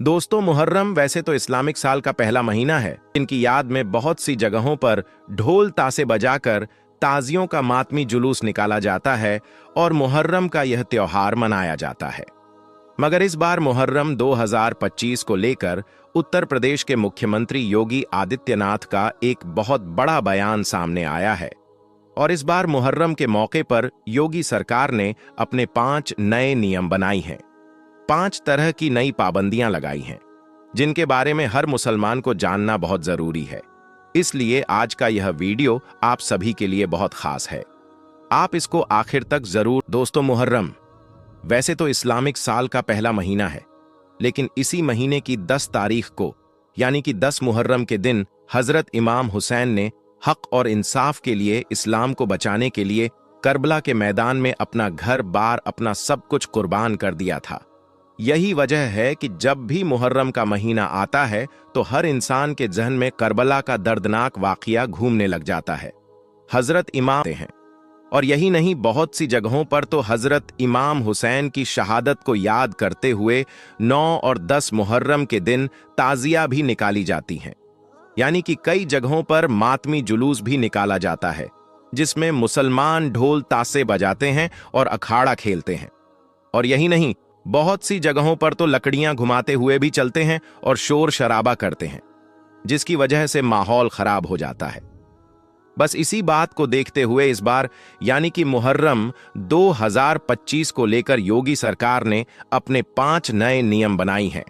दोस्तों, मुहर्रम वैसे तो इस्लामिक साल का पहला महीना है। इनकी याद में बहुत सी जगहों पर ढोल तासे बजाकर ताजियों का मातमी जुलूस निकाला जाता है और मुहर्रम का यह त्योहार मनाया जाता है। मगर इस बार मुहर्रम 2025 को लेकर उत्तर प्रदेश के मुख्यमंत्री योगी आदित्यनाथ का एक बहुत बड़ा बयान सामने आया है। और इस बार मुहर्रम के मौके पर योगी सरकार ने अपने 5 नए नियम बनाई हैं। 5 तरह की नई पाबंदियां लगाई हैं, जिनके बारे में हर मुसलमान को जानना बहुत जरूरी है। इसलिए आज का यह वीडियो आप सभी के लिए बहुत खास है। आप इसको आखिर तक जरूर। दोस्तों, मुहर्रम वैसे तो इस्लामिक साल का पहला महीना है, लेकिन इसी महीने की 10 तारीख को यानी कि 10 मुहर्रम के दिन हजरत इमाम हुसैन ने हक और इंसाफ के लिए, इस्लाम को बचाने के लिए करबला के मैदान में अपना घर बार, अपना सब कुछ कुर्बान कर दिया था। यही वजह है कि जब भी मुहर्रम का महीना आता है तो हर इंसान के जहन में करबला का दर्दनाक वाकया घूमने लग जाता है। हजरत इमाम हैं, और यही नहीं, बहुत सी जगहों पर तो हजरत इमाम हुसैन की शहादत को याद करते हुए 9 और 10 मुहर्रम के दिन ताजिया भी निकाली जाती हैं। यानी कि कई जगहों पर मातमी जुलूस भी निकाला जाता है, जिसमें मुसलमान ढोल तासे बजाते हैं और अखाड़ा खेलते हैं। और यही नहीं, बहुत सी जगहों पर तो लकड़ियां घुमाते हुए भी चलते हैं और शोर शराबा करते हैं, जिसकी वजह से माहौल खराब हो जाता है। बस इसी बात को देखते हुए इस बार यानी कि मुहर्रम 2025 को लेकर योगी सरकार ने अपने 5 नए नियम बनाई हैं।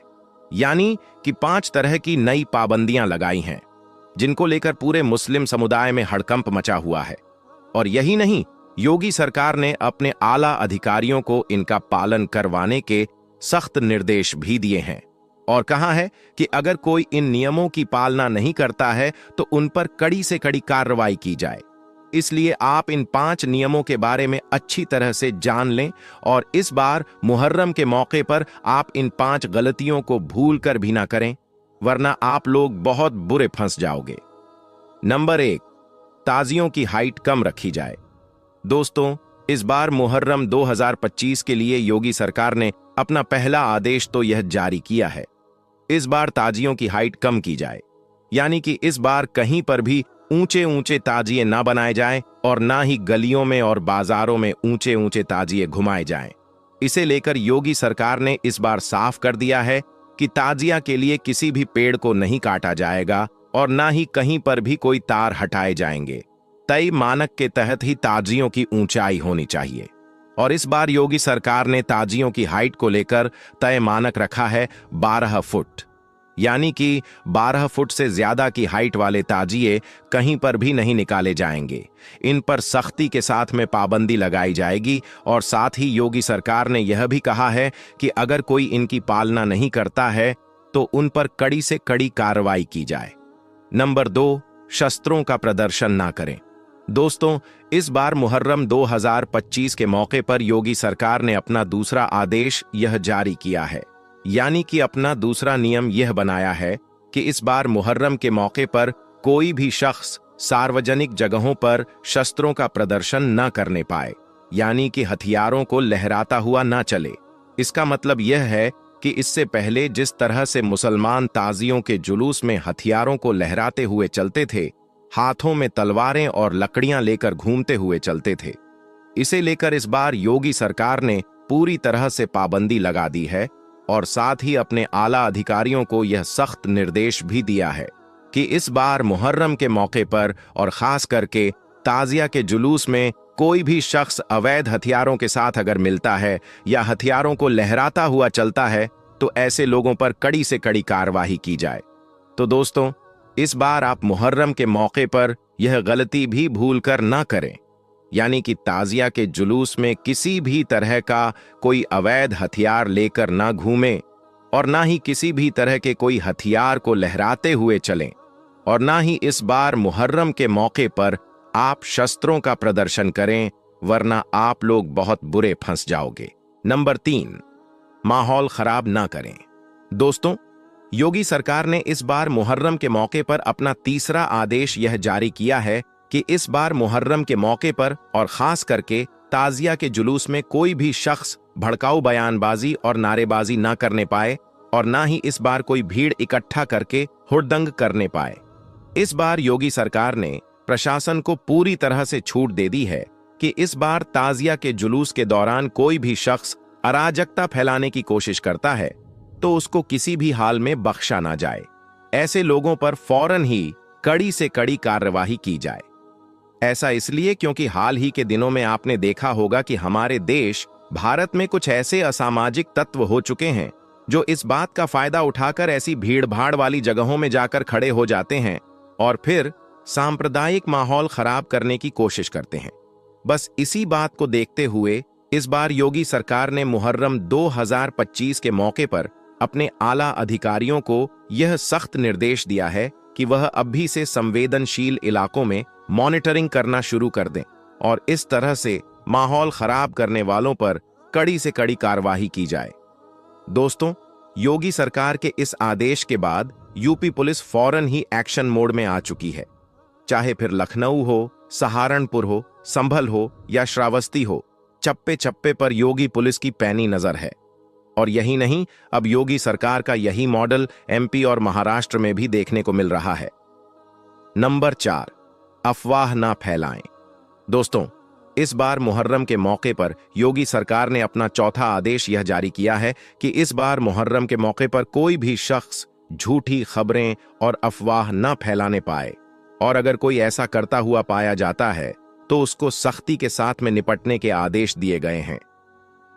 यानी कि 5 तरह की नई पाबंदियां लगाई हैं, जिनको लेकर पूरे मुस्लिम समुदाय में हड़कंप मचा हुआ है। और यही नहीं, योगी सरकार ने अपने आला अधिकारियों को इनका पालन करवाने के सख्त निर्देश भी दिए हैं और कहा है कि अगर कोई इन नियमों की पालना नहीं करता है तो उन पर कड़ी से कड़ी कार्रवाई की जाए। इसलिए आप इन 5 नियमों के बारे में अच्छी तरह से जान लें और इस बार मुहर्रम के मौके पर आप इन 5 गलतियों को भूल कर भी ना करें, वरना आप लोग बहुत बुरे फंस जाओगे। नंबर 1, ताजियों की हाइट कम रखी जाए। दोस्तों, इस बार मुहर्रम 2025 के लिए योगी सरकार ने अपना पहला आदेश तो यह जारी किया है। इस बार ताजियों की हाइट कम की जाए, यानी कि इस बार कहीं पर भी ऊंचे ऊंचे ताजिए ना बनाए जाएं और ना ही गलियों में और बाजारों में ऊंचे ऊंचे ताजिए घुमाए जाएं। इसे लेकर योगी सरकार ने इस बार साफ कर दिया है कि ताजिया के लिए किसी भी पेड़ को नहीं काटा जाएगा और ना ही कहीं पर भी कोई तार हटाए जाएंगे। तय मानक के तहत ही ताजियों की ऊंचाई होनी चाहिए। और इस बार योगी सरकार ने ताजियों की हाइट को लेकर तय मानक रखा है 12 फुट, यानी कि 12 फुट से ज्यादा की हाइट वाले ताजिए कहीं पर भी नहीं निकाले जाएंगे। इन पर सख्ती के साथ में पाबंदी लगाई जाएगी और साथ ही योगी सरकार ने यह भी कहा है कि अगर कोई इनकी पालना नहीं करता है तो उन पर कड़ी से कड़ी कार्रवाई की जाए। नंबर 2, शस्त्रों का प्रदर्शन ना करें। दोस्तों, इस बार मुहर्रम 2025 के मौके पर योगी सरकार ने अपना दूसरा आदेश यह जारी किया है, यानी कि अपना दूसरा नियम यह बनाया है कि इस बार मुहर्रम के मौके पर कोई भी शख्स सार्वजनिक जगहों पर शस्त्रों का प्रदर्शन न करने पाए, यानी कि हथियारों को लहराता हुआ न चले। इसका मतलब यह है कि इससे पहले जिस तरह से मुसलमान ताजियों के जुलूस में हथियारों को लहराते हुए चलते थे, हाथों में तलवारें और लकड़ियां लेकर घूमते हुए चलते थे, इसे लेकर इस बार योगी सरकार ने पूरी तरह से पाबंदी लगा दी है और साथ ही अपने आला अधिकारियों को यह सख्त निर्देश भी दिया है कि इस बार मुहर्रम के मौके पर और खास करके ताजिया के जुलूस में कोई भी शख्स अवैध हथियारों के साथ अगर मिलता है या हथियारों को लहराता हुआ चलता है तो ऐसे लोगों पर कड़ी से कड़ी कार्रवाई की जाए। तो दोस्तों, इस बार आप मुहर्रम के मौके पर यह गलती भी भूलकर ना करें, यानी कि ताजिया के जुलूस में किसी भी तरह का कोई अवैध हथियार लेकर ना घूमें और ना ही किसी भी तरह के कोई हथियार को लहराते हुए चलें और ना ही इस बार मुहर्रम के मौके पर आप शस्त्रों का प्रदर्शन करें, वरना आप लोग बहुत बुरे फंस जाओगे। नंबर 3, माहौल खराब ना करें। दोस्तों, योगी सरकार ने इस बार मुहर्रम के मौके पर अपना तीसरा आदेश यह जारी किया है कि इस बार मुहर्रम के मौके पर और खास करके ताजिया के जुलूस में कोई भी शख्स भड़काऊ बयानबाजी और नारेबाजी ना करने पाए और ना ही इस बार कोई भीड़ इकट्ठा करके हुड़दंग करने पाए। इस बार योगी सरकार ने प्रशासन को पूरी तरह से छूट दे दी है कि इस बार ताजिया के जुलूस के दौरान कोई भी शख्स अराजकता फैलाने की कोशिश करता है तो उसको किसी भी हाल में बख्शा ना जाए। ऐसे लोगों पर फौरन ही कड़ी से कड़ी कार्यवाही की जाए। ऐसा इसलिए क्योंकि हाल ही के दिनों में आपने देखा होगा कि हमारे देश भारत में कुछ ऐसे असामाजिक तत्व हो चुके हैं जो इस बात का फायदा उठाकर ऐसी भीड़-भाड़ वाली जगहों में जाकर खड़े हो जाते हैं और फिर सांप्रदायिक माहौल खराब करने की कोशिश करते हैं। बस इसी बात को देखते हुए इस बार योगी सरकार ने मुहर्रम 2025 के मौके पर अपने आला अधिकारियों को यह सख्त निर्देश दिया है कि वह अभी से संवेदनशील इलाकों में मॉनिटरिंग करना शुरू कर दें और इस तरह से माहौल खराब करने वालों पर कड़ी से कड़ी कार्रवाई की जाए। दोस्तों, योगी सरकार के इस आदेश के बाद यूपी पुलिस फौरन ही एक्शन मोड में आ चुकी है। चाहे फिर लखनऊ हो, सहारनपुर हो, संभल हो या श्रावस्ती हो, चप्पे चप्पे पर योगी पुलिस की पैनी नजर है। और यही नहीं, अब योगी सरकार का यही मॉडल एमपी और महाराष्ट्र में भी देखने को मिल रहा है। नंबर 4, अफवाह ना फैलाएं। दोस्तों, इस बार मुहर्रम के मौके पर योगी सरकार ने अपना चौथा आदेश यह जारी किया है कि इस बार मुहर्रम के मौके पर कोई भी शख्स झूठी खबरें और अफवाह न फैलाने पाए और अगर कोई ऐसा करता हुआ पाया जाता है तो उसको सख्ती के साथ में निपटने के आदेश दिए गए हैं।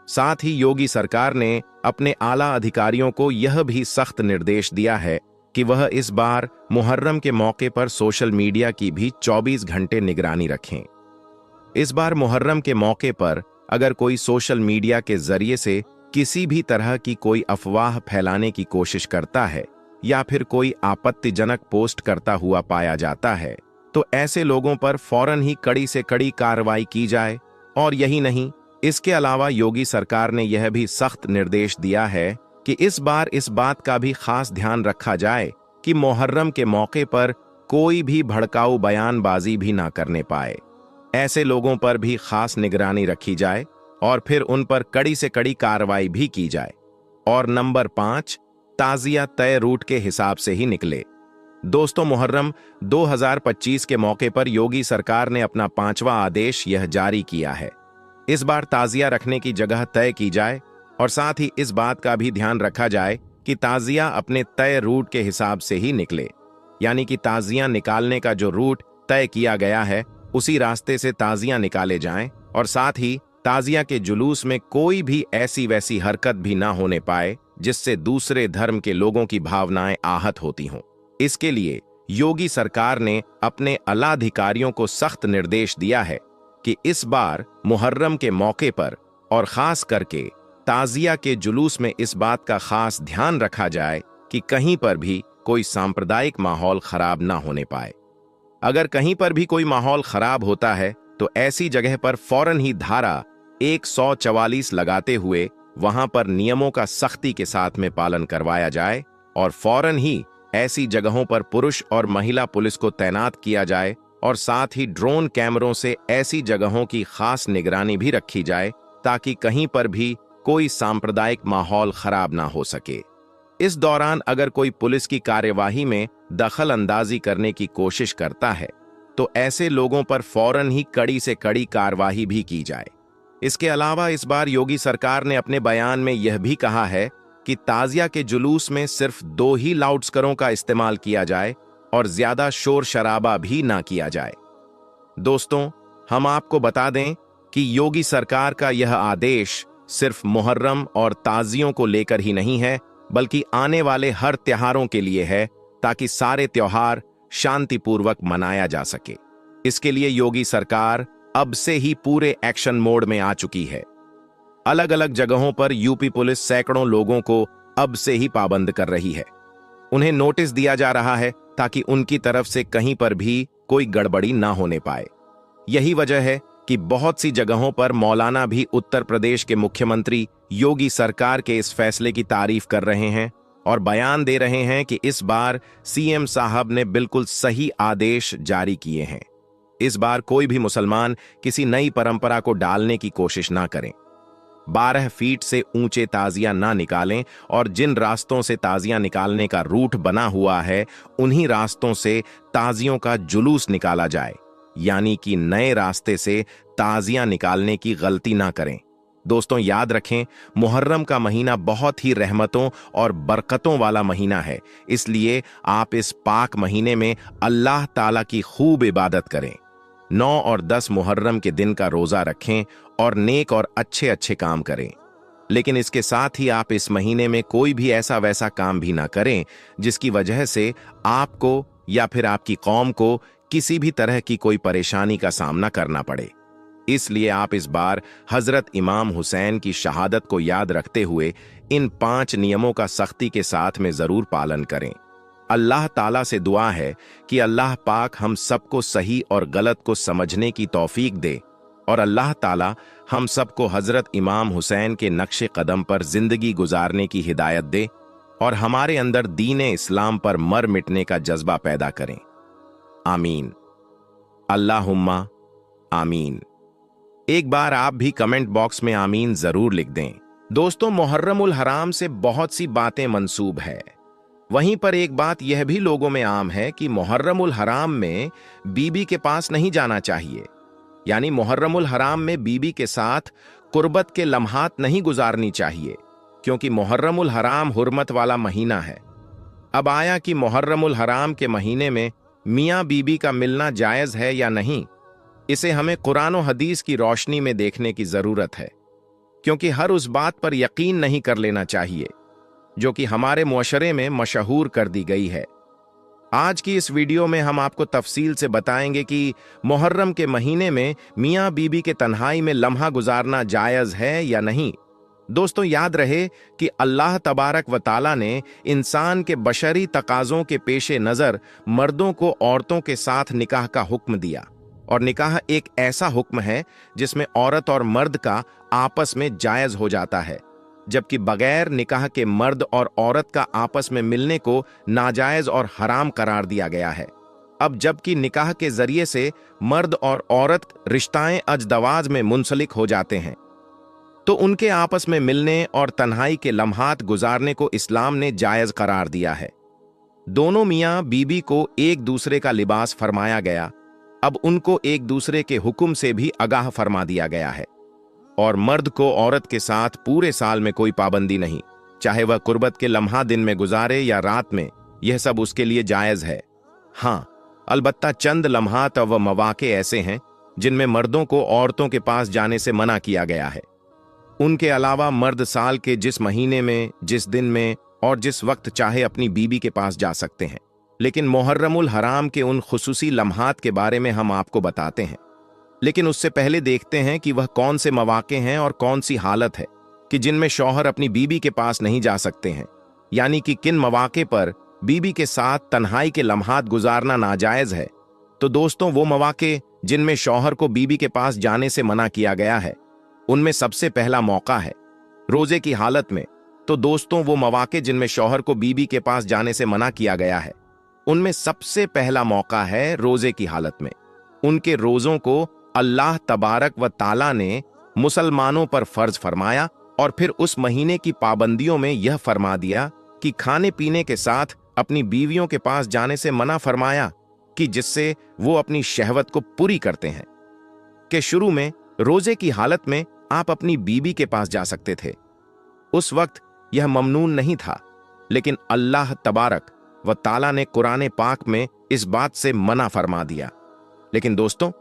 साथ ही योगी सरकार ने अपने आला अधिकारियों को यह भी सख्त निर्देश दिया है कि वह इस बार मुहर्रम के मौके पर सोशल मीडिया की भी 24 घंटे निगरानी रखें। इस बार मुहर्रम के मौके पर अगर कोई सोशल मीडिया के जरिए से किसी भी तरह की कोई अफवाह फैलाने की कोशिश करता है या फिर कोई आपत्तिजनक पोस्ट करता हुआ पाया जाता है तो ऐसे लोगों पर फौरन ही कड़ी से कड़ी कार्रवाई की जाए। और यही नहीं, इसके अलावा योगी सरकार ने यह भी सख्त निर्देश दिया है कि इस बार इस बात का भी खास ध्यान रखा जाए कि मुहर्रम के मौके पर कोई भी भड़काऊ बयानबाजी भी ना करने पाए। ऐसे लोगों पर भी खास निगरानी रखी जाए और फिर उन पर कड़ी से कड़ी कार्रवाई भी की जाए। और नंबर 5, ताजिया तय रूट के हिसाब से ही निकले। दोस्तों, मुहर्रम 2025 के मौके पर योगी सरकार ने अपना 5वां आदेश यह जारी किया है। इस बार ताजिया रखने की जगह तय की जाए और साथ ही इस बात का भी ध्यान रखा जाए कि ताजिया अपने तय रूट के हिसाब से ही निकले, यानी कि ताजिया निकालने का जो रूट तय किया गया है उसी रास्ते से ताजिया निकाले जाएं और साथ ही ताजिया के जुलूस में कोई भी ऐसी वैसी हरकत भी ना होने पाए जिससे दूसरे धर्म के लोगों की भावनाएं आहत होती हों। इसके लिए योगी सरकार ने अपने आलाधिकारियों को सख्त निर्देश दिया है कि इस बार मुहर्रम के मौके पर और खास करके ताजिया के जुलूस में इस बात का खास ध्यान रखा जाए कि कहीं पर भी कोई सांप्रदायिक माहौल खराब ना होने पाए। अगर कहीं पर भी कोई माहौल खराब होता है तो ऐसी जगह पर फौरन ही धारा 144 लगाते हुए वहां पर नियमों का सख्ती के साथ में पालन करवाया जाए और फौरन ही ऐसी जगहों पर पुरुष और महिला पुलिस को तैनात किया जाए और साथ ही ड्रोन कैमरों से ऐसी जगहों की खास निगरानी भी रखी जाए ताकि कहीं पर भी कोई सांप्रदायिक माहौल खराब ना हो सके। इस दौरान अगर कोई पुलिस की कार्यवाही में दखल अंदाजी करने की कोशिश करता है तो ऐसे लोगों पर फौरन ही कड़ी से कड़ी कार्रवाई भी की जाए। इसके अलावा इस बार योगी सरकार ने अपने बयान में यह भी कहा है कि ताजिया के जुलूस में सिर्फ 2 ही लाउडस्पीकरों का इस्तेमाल किया जाए और ज्यादा शोर शराबा भी ना किया जाए। दोस्तों, हम आपको बता दें कि योगी सरकार का यह आदेश सिर्फ मुहर्रम और ताजियों को लेकर ही नहीं है बल्कि आने वाले हर त्योहारों के लिए है ताकि सारे त्योहार शांतिपूर्वक मनाया जा सके। इसके लिए योगी सरकार अब से ही पूरे एक्शन मोड में आ चुकी है। अलग अलग जगहों पर यूपी पुलिस सैकड़ों लोगों को अब से ही पाबंद कर रही है। उन्हें नोटिस दिया जा रहा है ताकि उनकी तरफ से कहीं पर भी कोई गड़बड़ी ना होने पाए। यही वजह है कि बहुत सी जगहों पर मौलाना भी उत्तर प्रदेश के मुख्यमंत्री योगी सरकार के इस फैसले की तारीफ कर रहे हैं और बयान दे रहे हैं कि इस बार सीएम साहब ने बिल्कुल सही आदेश जारी किए हैं। इस बार कोई भी मुसलमान किसी नई परंपरा को डालने की कोशिश ना करें। 12 फीट से ऊंचे ताजियां ना निकालें और जिन रास्तों से ताजियां निकालने का रूट बना हुआ है उन्हीं रास्तों से ताजियों का जुलूस निकाला जाए, यानी कि नए रास्ते से ताजियां निकालने की गलती ना करें। दोस्तों याद रखें, मुहर्रम का महीना बहुत ही रहमतों और बरकतों वाला महीना है, इसलिए आप इस पाक महीने में अल्लाह ताला की खूब इबादत करें। 9 और 10 मुहर्रम के दिन का रोजा रखें और नेक और अच्छे अच्छे काम करें। लेकिन इसके साथ ही आप इस महीने में कोई भी ऐसा वैसा काम भी ना करें जिसकी वजह से आपको या फिर आपकी कौम को किसी भी तरह की कोई परेशानी का सामना करना पड़े। इसलिए आप इस बार हजरत इमाम हुसैन की शहादत को याद रखते हुए इन 5 नियमों का सख्ती के साथ में जरूर पालन करें। अल्लाह ताला से दुआ है कि अल्लाह पाक हम सबको सही और गलत को समझने की तौफीक दे और अल्लाह ताला हम सबको हजरत इमाम हुसैन के नक्शे कदम पर जिंदगी गुजारने की हिदायत दे और हमारे अंदर दीन इस्लाम पर मर मिटने का जज्बा पैदा करें। आमीन, अल्लाहुम्मा आमीन। एक बार आप भी कमेंट बॉक्स में आमीन जरूर लिख दें। दोस्तों, मुहर्रमुल हराम से बहुत सी बातें मंसूब है, वहीं पर एक बात यह भी लोगों में आम है कि मुहर्रमुल हराम में बीबी के पास नहीं जाना चाहिए, यानी मुहर्रमुल हराम में बीबी के साथ कुर्बत के लम्हात नहीं गुजारनी चाहिए, क्योंकि मुहर्रमुल हराम हुर्मत वाला महीना है। अब आया कि मुहर्रमुल हराम के महीने में मियाँ बीबी का मिलना जायज है या नहीं, इसे हमें कुरान और हदीस की रोशनी में देखने की जरूरत है, क्योंकि हर उस बात पर यकीन नहीं कर लेना चाहिए जो कि हमारे मुअशरे में मशहूर कर दी गई है। आज की इस वीडियो में हम आपको तफसील से बताएंगे कि मुहर्रम के महीने में मियाँ बीबी के तन्हाई में लम्हा गुजारना जायज है या नहीं। दोस्तों याद रहे कि अल्लाह तबारक व ताला ने इंसान के बशरी तकाज़ों के पेशे नज़र मर्दों को औरतों के साथ निकाह का हुक्म दिया, और निकाह एक ऐसा हुक्म है जिसमें औरत और मर्द का आपस में जायज हो जाता है, जबकि बगैर निकाह के मर्द और औरत का आपस में मिलने को नाजायज और हराम करार दिया गया है। अब जबकि निकाह के जरिए से मर्द और औरत रिश्ताएं अजदवाज में मुंसलिक हो जाते हैं, तो उनके आपस में मिलने और तन्हाई के लम्हात गुजारने को इस्लाम ने जायज करार दिया है। दोनों मियाँ बीबी को एक दूसरे का लिबास फरमाया गया, अब उनको एक दूसरे के हुक्म से भी आगाह फरमा दिया गया है, और मर्द को औरत के साथ पूरे साल में कोई पाबंदी नहीं, चाहे वह कुर्बत के लम्हा दिन में गुजारे या रात में, यह सब उसके लिए जायज है। हाँ, अलबत्ता चंद लम्हात व मौके ऐसे हैं जिनमें मर्दों को औरतों के पास जाने से मना किया गया है। उनके अलावा मर्द साल के जिस महीने में, जिस दिन में और जिस वक्त चाहे अपनी बीबी के पास जा सकते हैं। लेकिन मुहर्रमुल हराम के उन खुसूसी लम्हात के बारे में हम आपको बताते हैं, लेकिन उससे पहले देखते हैं कि वह कौन से मौके हैं और कौन सी हालत है कि जिनमें शौहर अपनी बीबी के पास नहीं जा सकते हैं, यानी कि किन मौके पर बीबी के साथ तन्हाई के लम्हात गुजारना नाजायज है। तो दोस्तों, वो मौके जिनमें शौहर को बीबी के पास जाने से मना किया गया है, उनमें सबसे पहला मौका है रोजे की हालत में। तो दोस्तों, वो मौके जिनमें शौहर को बीबी के पास जाने से मना किया गया है, उनमें सबसे पहला मौका है रोजे की हालत में। उनके रोजों को अल्लाह तबारक व ताला ने मुसलमानों पर फर्ज फरमाया और फिर उस महीने की पाबंदियों में यह फरमा दिया कि खाने पीने के साथ अपनी बीवियों के पास जाने से मना फरमाया कि जिससे वो अपनी शहवत को पूरी करते हैं। कि शुरू में रोजे की हालत में आप अपनी बीबी के पास जा सकते थे, उस वक्त यह ममनून नहीं था, लेकिन अल्लाह तबारक व ताला ने कुरान पाक में इस बात से मना फरमा दिया। लेकिन दोस्तों,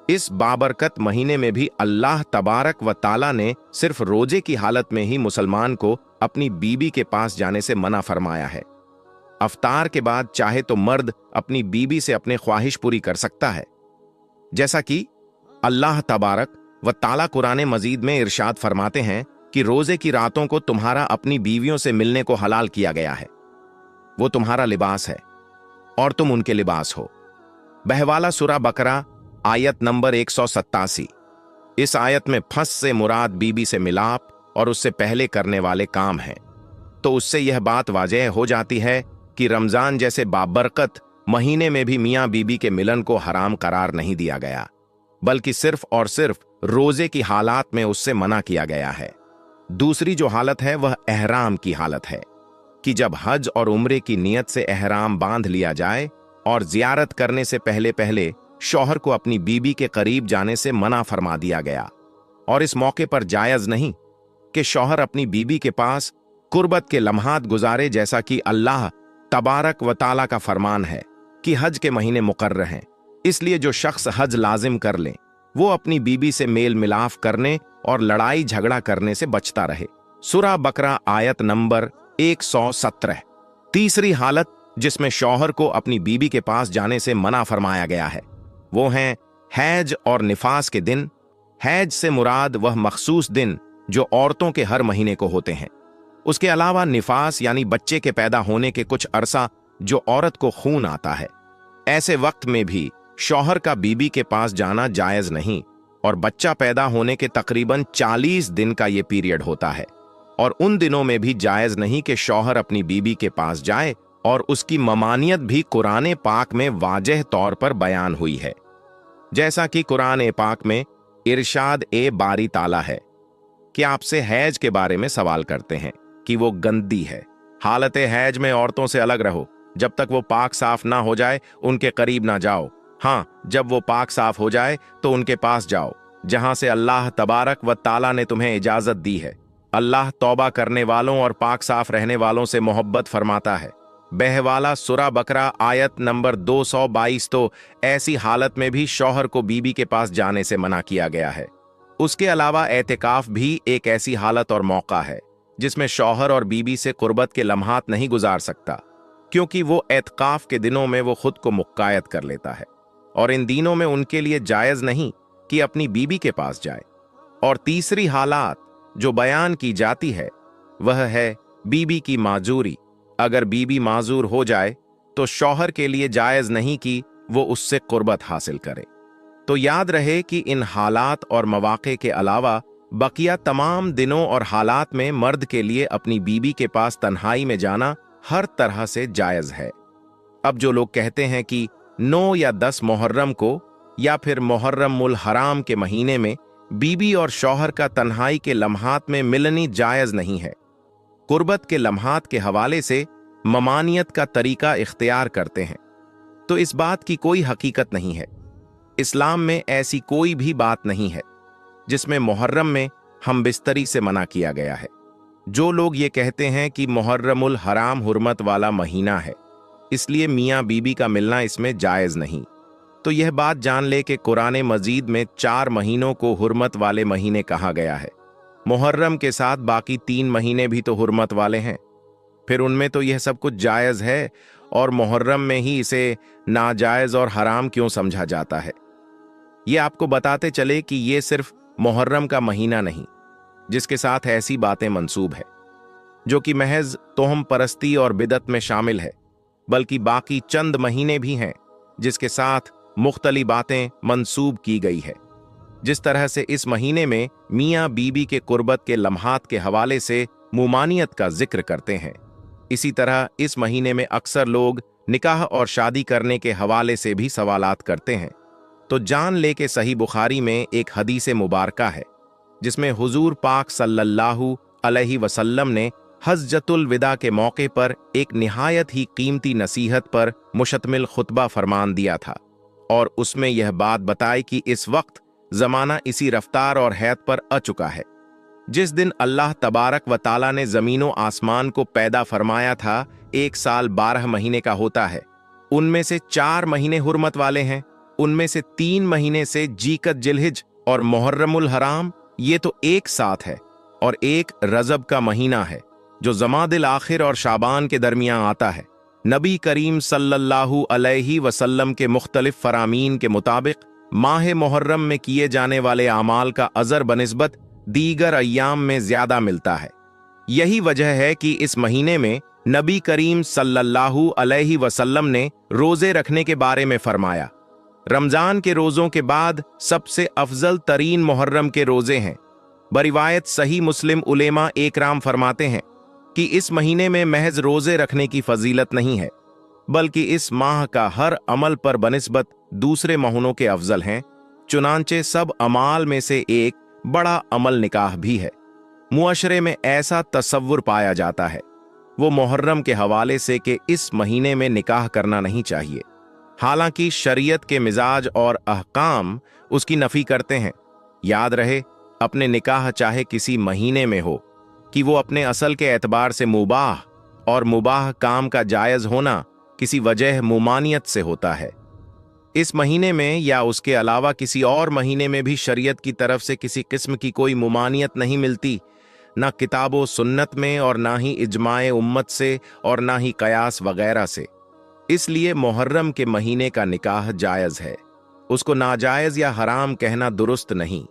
इस बाबरकत महीने में भी अल्लाह तबारक व ताला ने सिर्फ रोजे की हालत में ही मुसलमान को अपनी बीबी के पास जाने से मना फरमाया है। अफ्तार के बाद चाहे तो मर्द अपनी बीबी से अपने ख्वाहिश पूरी कर सकता है, जैसा कि अल्लाह तबारक व ताला कुरान मजीद में इरशाद फरमाते हैं कि रोजे की रातों को तुम्हारा अपनी बीवियों से मिलने को हलाल किया गया है, वो तुम्हारा लिबास है और तुम उनके लिबास हो। बहवाला सूरा बकरा आयत नंबर 187। इस आयत में फंस से मुराद बीबी से मिलाप और उससे पहले करने वाले काम हैं। तो उससे यह बात वाज़ेह हो जाती है कि रमजान जैसे बाबरकत महीने में भी मियाँ बीबी के मिलन को हराम करार नहीं दिया गया, बल्कि सिर्फ और सिर्फ रोजे की हालात में उससे मना किया गया है। दूसरी जो हालत है वह एहराम की हालत है कि जब हज और उम्रे की नियत से एहराम बांध लिया जाए और जियारत करने से पहले पहले शौहर को अपनी बीबी के करीब जाने से मना फरमा दिया गया, और इस मौके पर जायज नहीं कि शौहर अपनी बीबी के पास कुर्बत के लम्हात गुजारे, जैसा कि अल्लाह तबारक व ताला का फरमान है कि हज के महीने मुकर्रर हैं, इसलिए जो शख्स हज लाजिम कर ले वो अपनी बीबी से मेल मिलाप करने और लड़ाई झगड़ा करने से बचता रहे। सूरा बकरा आयत नंबर 117। तीसरी हालत जिसमें शौहर को अपनी बीबी के पास जाने से मना फरमाया गया है वो हैं हैज और निफास के दिन। हैज से मुराद वह मखसूस दिन जो औरतों के हर महीने को होते हैं। उसके अलावा निफास यानी बच्चे के पैदा होने के कुछ अरसा जो औरत को खून आता है। ऐसे वक्त में भी शौहर का बीबी के पास जाना जायज नहीं, और बच्चा पैदा होने के तकरीबन 40 दिन का ये पीरियड होता है, और उन दिनों में भी जायज नहीं कि शौहर अपनी बीबी के पास जाए, और उसकी ममानियत भी कुरान पाक में वाजह तौर पर बयान हुई है, जैसा कि कुरान पाक में इरशाद ए बारी ताला है कि आपसे हैज के बारे में सवाल करते हैं कि वो गंदी है। हालत हैज में औरतों से अलग रहो, जब तक वो पाक साफ ना हो जाए उनके करीब ना जाओ। हाँ, जब वो पाक साफ हो जाए तो उनके पास जाओ जहां से अल्लाह तबारक व ताला ने तुम्हें इजाजत दी है। अल्लाह तौबा करने वालों और पाक साफ रहने वालों से मोहब्बत फरमाता है। बहवाला सूरा बकरा आयत नंबर 222। तो ऐसी हालत में भी शौहर को बीबी के पास जाने से मना किया गया है। उसके अलावा एतिकाफ भी एक ऐसी हालत और मौका है जिसमें शौहर और बीबी से कुर्बत के लम्हात नहीं गुजार सकता, क्योंकि वो एतिकाफ के दिनों में वो खुद को मुक्कायद कर लेता है, और इन दिनों में उनके लिए जायज नहीं कि अपनी बीबी के पास जाए। और तीसरी हालात जो बयान की जाती है वह है बीबी की माजूरी। अगर बीबी माजूर हो जाए तो शौहर के लिए जायज नहीं कि वो उससे कुर्बत हासिल करे। तो याद रहे कि इन हालात और मौके के अलावा बकिया तमाम दिनों और हालात में मर्द के लिए अपनी बीबी के पास तन्हाई में जाना हर तरह से जायज है। अब जो लोग कहते हैं कि 9 या 10 मुहर्रम को या फिर मुहर्रमुल हराम के महीने में बीबी और शौहर का तन्हाई के लम्हात में मिलनी जायज नहीं है, कुर्बत के लम्हात के हवाले से ममानियत का तरीका इख्तियार करते हैं, तो इस बात की कोई हकीकत नहीं है। इस्लाम में ऐसी कोई भी बात नहीं है जिसमें मुहर्रम में हम बिस्तरी से मना किया गया है। जो लोग ये कहते हैं कि मुहर्रमुल हराम हुर्मत वाला महीना है इसलिए मियाँ बीबी का मिलना इसमें जायज नहीं, तो यह बात जान ले कि कुरान मजीद में 4 महीनों को हुर्मत वाले महीने कहा गया है। मुहर्रम के साथ बाकी 3 महीने भी तो हुर्मत वाले हैं, फिर उनमें तो यह सब कुछ जायज है, और मुहर्रम में ही इसे नाजायज और हराम क्यों समझा जाता है। ये आपको बताते चले कि ये सिर्फ मुहर्रम का महीना नहीं जिसके साथ ऐसी बातें मंसूब है जो कि महज तोहम परस्ती और बिदत में शामिल है, बल्कि बाकी चंद महीने भी हैं जिसके साथ मुख्तलिफ बातें मंसूब की गई है। जिस तरह से इस महीने में मियाँ बीबी के कुर्बत के लम्हात के हवाले से मुमानियत का जिक्र करते हैं, इसी तरह इस महीने में अक्सर लोग निकाह और शादी करने के हवाले से भी सवालात करते हैं। तो जान ले के सही बुखारी में एक हदीस मुबारका है जिसमें हुजूर पाक सल्लल्लाहु अलैहि वसल्लम ने हज्जतुल विदा के मौके पर एक निहायत ही कीमती नसीहत पर मुश्तमिल खुतबा फरमान दिया था, और उसमें यह बात बताई कि इस वक्त जमाना इसी रफ्तार और हैत पर आ चुका है। जिस दिन अल्लाह तबारक व ताला ने जमीनों आसमान को पैदा फरमाया था, 1 साल 12 महीने का होता है। उनमें से 4 महीने हुर्मत वाले हैं, उनमें से 3 महीने से जीकत जिलहिज और मुहर्रमुल हराम, ये तो एक साथ है, और एक रजब का महीना है जो जमादिल आखिर और शाबान के दरमियान आता है। नबी करीम सल्लल्लाहु अलैहि वसल्लम के मुख्तलिफ फरामीन के मुताबिक माह मुहर्रम में किए जाने वाले आमाल का अजर बनिस्बत दीगर अय्याम में ज्यादा मिलता है। यही वजह है कि इस महीने में नबी करीम सल्लल्लाहु अलैहि वसल्लम ने रोजे रखने के बारे में फरमाया, रमजान के रोजों के बाद सबसे अफजल तरीन मुहर्रम के रोजे हैं। बरिवायत सही मुस्लिम उलेमा एकराम फरमाते हैं कि इस महीने में महज रोजे रखने की फजीलत नहीं है, बल्कि इस माह का हर अमल पर बनिस्बत दूसरे महीनों के अफजल हैं। चुनांचे सब अमाल में से एक बड़ा अमल निकाह भी है। मुअशरे में ऐसा तसव्वुर पाया जाता है वो मुहर्रम के हवाले से कि इस महीने में निकाह करना नहीं चाहिए, हालांकि शरीयत के मिजाज और अहकाम उसकी नफी करते हैं। याद रहे, अपने निकाह चाहे किसी महीने में हो कि वो अपने असल के एतबार से मुबाह, और मुबाह काम का जायज होना किसी वजह मुमानियत से होता है। इस महीने में या उसके अलावा किसी और महीने में भी शरीयत की तरफ से किसी किस्म की कोई मुमानियत नहीं मिलती, ना किताबो सुन्नत में और ना ही इजमाए उम्मत से और ना ही कयास वगैरह से। इसलिए मुहर्रम के महीने का निकाह जायज है, उसको नाजायज या हराम कहना दुरुस्त नहीं।